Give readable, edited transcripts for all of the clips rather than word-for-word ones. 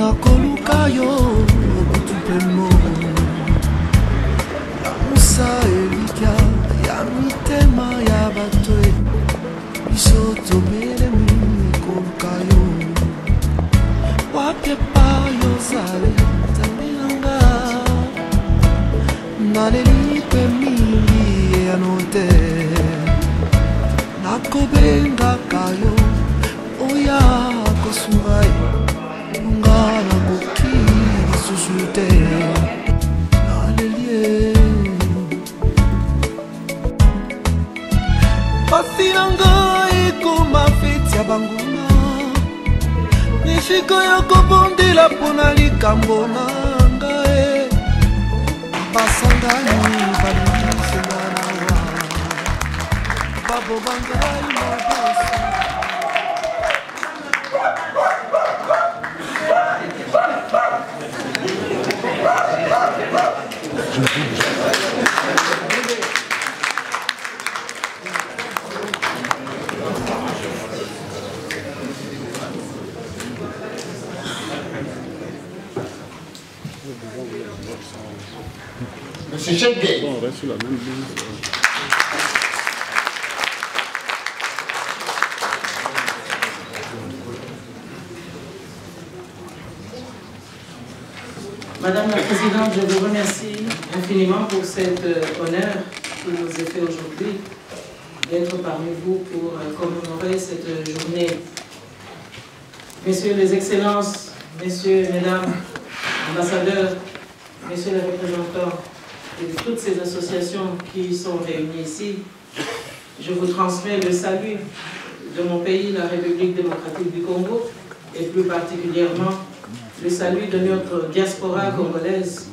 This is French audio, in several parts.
nakoluka yo butupemo ya musa elikya ya mitema ya bato biso tobelemi koluka yo wapi epa yozali nzambe nanga naleli mpe mingi eyano te nakobengaka yo oya kosunga yo nga nakoki lisusu te nalelie pasi na ngai ekoma feti ya banguna mifiko ya kobondela mpona likambo na ngai basangani balimisenga nawa babobangai mabosi. Monsieur Cheikh. On reste sur la même ligne. Madame la Présidente, je vous remercie infiniment pour cet honneur qui nous est fait aujourd'hui d'être parmi vous pour commémorer cette journée. Messieurs les Excellences, Messieurs et Mesdames, ambassadeurs, Messieurs les représentants de toutes ces associations qui sont réunies ici, je vous transmets le salut de mon pays, la République démocratique du Congo, et plus particulièrement le salut de notre diaspora congolaise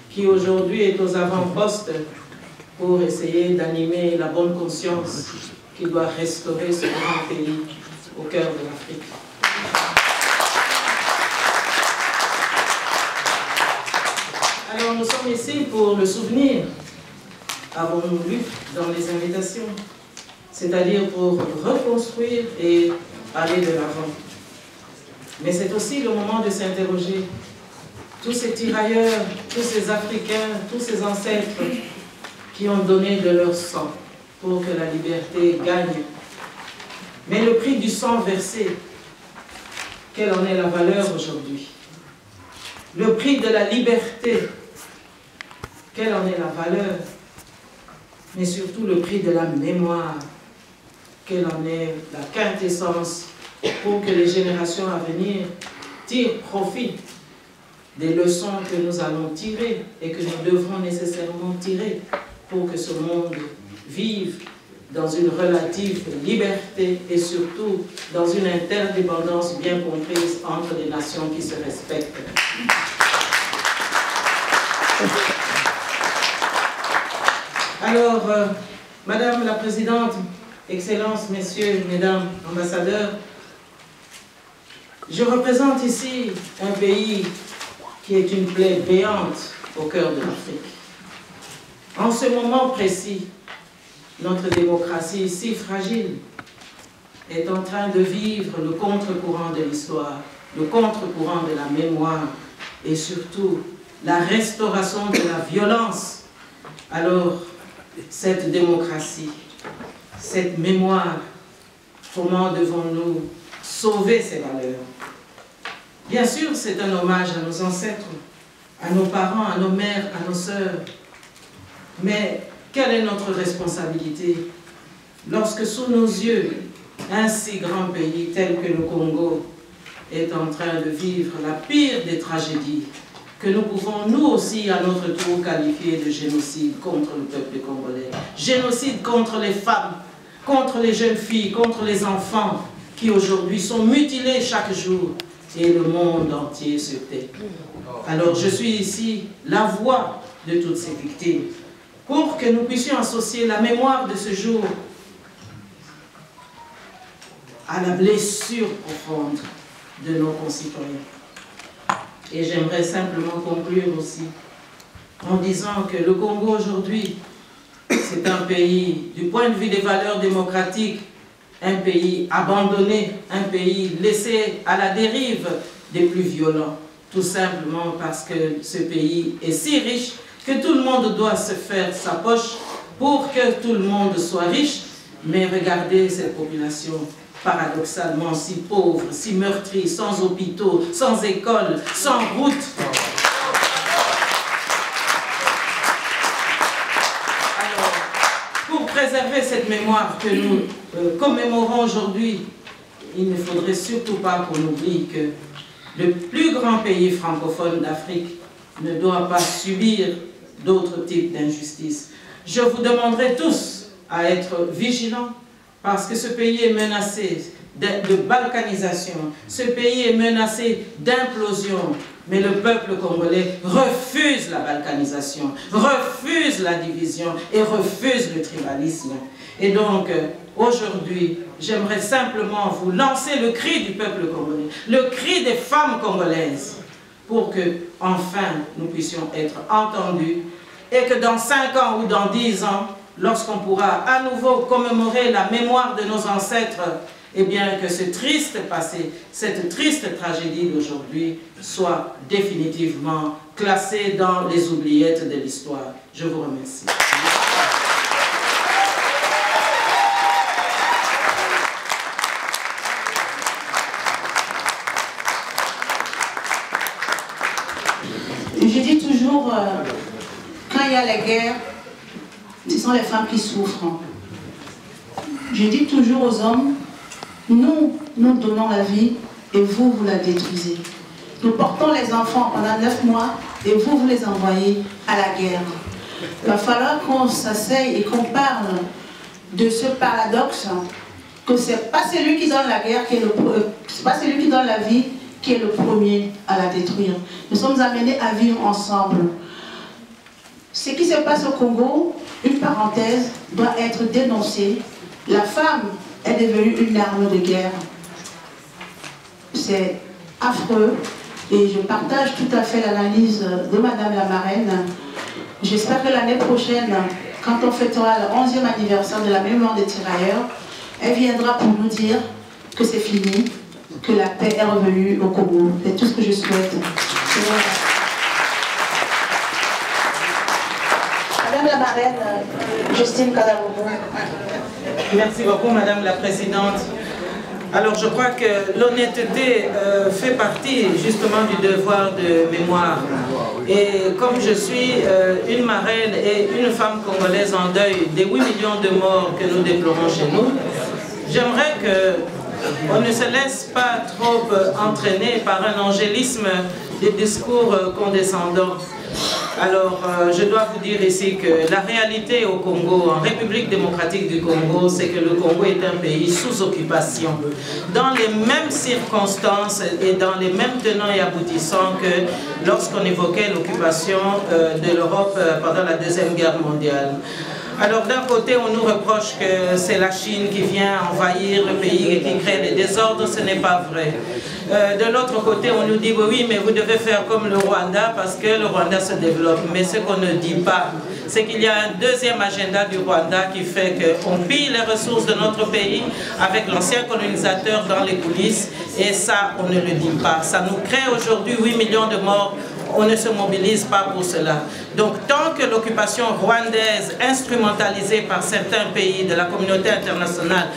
qui aujourd'hui est aux avant-postes pour essayer d'animer la bonne conscience qui doit restaurer ce grand pays au cœur de l'Afrique. Alors nous sommes ici pour le souvenir, avons-nous lu dans les invitations, c'est-à-dire pour reconstruire et aller de l'avant. Mais c'est aussi le moment de s'interroger. Tous ces tirailleurs, tous ces Africains, tous ces ancêtres qui ont donné de leur sang pour que la liberté gagne. Mais le prix du sang versé, quelle en est la valeur aujourd'hui? Le prix de la liberté, quelle en est la valeur? Mais surtout le prix de la mémoire, quelle en est la quintessence pour que les générations à venir tirent profit des leçons que nous allons tirer et que nous devrons nécessairement tirer pour que ce monde vive dans une relative liberté et surtout dans une interdépendance bien comprise entre les nations qui se respectent. Alors, Madame la Présidente, Excellences, Messieurs, Mesdames, ambassadeurs, je représente ici un pays qui est une plaie béante au cœur de l'Afrique. En ce moment précis, notre démocratie si fragile est en train de vivre le contre-courant de l'histoire, le contre-courant de la mémoire et surtout la restauration de la violence. Alors, cette démocratie, cette mémoire, comment devons-nous sauver ces valeurs? Bien sûr, c'est un hommage à nos ancêtres, à nos parents, à nos mères, à nos sœurs. Mais quelle est notre responsabilité lorsque sous nos yeux, un si grand pays tel que le Congo est en train de vivre la pire des tragédies que nous pouvons nous aussi à notre tour qualifier de génocide contre le peuple congolais. Génocide contre les femmes, contre les jeunes filles, contre les enfants qui aujourd'hui sont mutilés chaque jour et le monde entier se tait. Alors je suis ici la voix de toutes ces victimes pour que nous puissions associer la mémoire de ce jour à la blessure profonde de nos concitoyens. Et j'aimerais simplement conclure aussi en disant que le Congo aujourd'hui, c'est un pays, du point de vue des valeurs démocratiques, un pays abandonné, un pays laissé à la dérive des plus violents, tout simplement parce que ce pays est si riche que tout le monde doit se faire sa poche pour que tout le monde soit riche. Mais regardez cette population paradoxalement si pauvre, si meurtrie, sans hôpitaux, sans écoles, sans routes. Alors, pour préserver cette mémoire que nous commémorons aujourd'hui, il ne faudrait surtout pas qu'on oublie que le plus grand pays francophone d'Afrique ne doit pas subir d'autres types d'injustices. Je vous demanderai tous à être vigilants parce que ce pays est menacé de balkanisation, ce pays est menacé d'implosion, mais le peuple congolais refuse la balkanisation, refuse la division et refuse le tribalisme. Et donc, aujourd'hui, j'aimerais simplement vous lancer le cri du peuple congolais, le cri des femmes congolaises, pour que, enfin, nous puissions être entendus et que dans 5 ans ou dans 10 ans, lorsqu'on pourra à nouveau commémorer la mémoire de nos ancêtres, eh bien que ce triste passé, cette triste tragédie d'aujourd'hui soit définitivement classée dans les oubliettes de l'histoire. Je vous remercie. Je dis toujours, quand il y a la guerre, ce sont les femmes qui souffrent. Je dis toujours aux hommes, nous donnons la vie et vous, vous la détruisez. Nous portons les enfants pendant 9 mois et vous les envoyez à la guerre. Il va falloir qu'on s'asseye et qu'on parle de ce paradoxe que ce n'est pas celui qui donne la guerre qui est c'est pas celui qui donne la vie qui est le premier à la détruire. Nous sommes amenés à vivre ensemble. Ce qui se passe au Congo, une parenthèse, doit être dénoncé. La femme est devenue une arme de guerre. C'est affreux et je partage tout à fait l'analyse de Madame la marraine. J'espère que l'année prochaine, quand on fêtera le 11e anniversaire de la mémoire des tirailleurs, elle viendra pour nous dire que c'est fini, que la paix est revenue au Congo. C'est tout ce que je souhaite. Madame la marraine, Justine Kadaboubou. Merci beaucoup, Madame la Présidente. Alors, je crois que l'honnêteté fait partie justement du devoir de mémoire. Et comme je suis une marraine et une femme congolaise en deuil des 8 millions de morts que nous déplorons chez nous, j'aimerais qu'on ne se laisse pas trop entraîner par un angélisme des discours condescendants. Alors, je dois vous dire ici que la réalité au Congo, en République démocratique du Congo, c'est que le Congo est un pays sous occupation, dans les mêmes circonstances et dans les mêmes tenants et aboutissants que lorsqu'on évoquait l'occupation de l'Europe pendant la Deuxième Guerre mondiale. Alors d'un côté, on nous reproche que c'est la Chine qui vient envahir le pays et qui crée des désordres, ce n'est pas vrai. De l'autre côté, on nous dit oui, mais vous devez faire comme le Rwanda parce que le Rwanda se développe. Mais ce qu'on ne dit pas, c'est qu'il y a un deuxième agenda du Rwanda qui fait qu'on pille les ressources de notre pays avec l'ancien colonisateur dans les coulisses et ça, on ne le dit pas. Ça nous crée aujourd'hui 8 millions de morts. On ne se mobilise pas pour cela. Donc tant que l'occupation rwandaise instrumentalisée par certains pays de la communauté internationale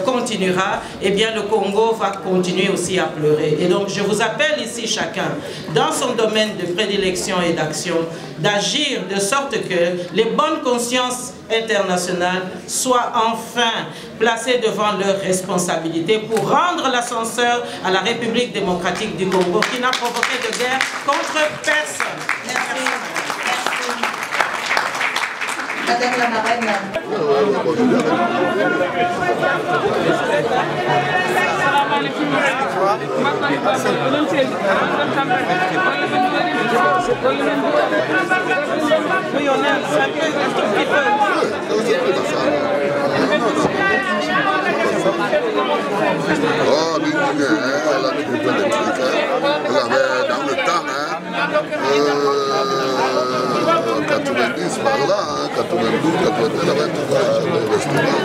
continuera, eh bien le Congo va continuer aussi à pleurer. Et donc je vous appelle ici chacun, dans son domaine de prédilection et d'action, d'agir de sorte que les bonnes consciences internationales soient enfin placées devant leurs responsabilités pour rendre l'ascenseur à la République démocratique du Congo qui n'a provoqué de guerre contre personne. Merci. Madame la marraine. Oui, on aime un tout petit peu. Oh, elle avait des plein de trucs. Elle avait dans le temps, 90 par là, 92, 91, elle avait tout le restaurant.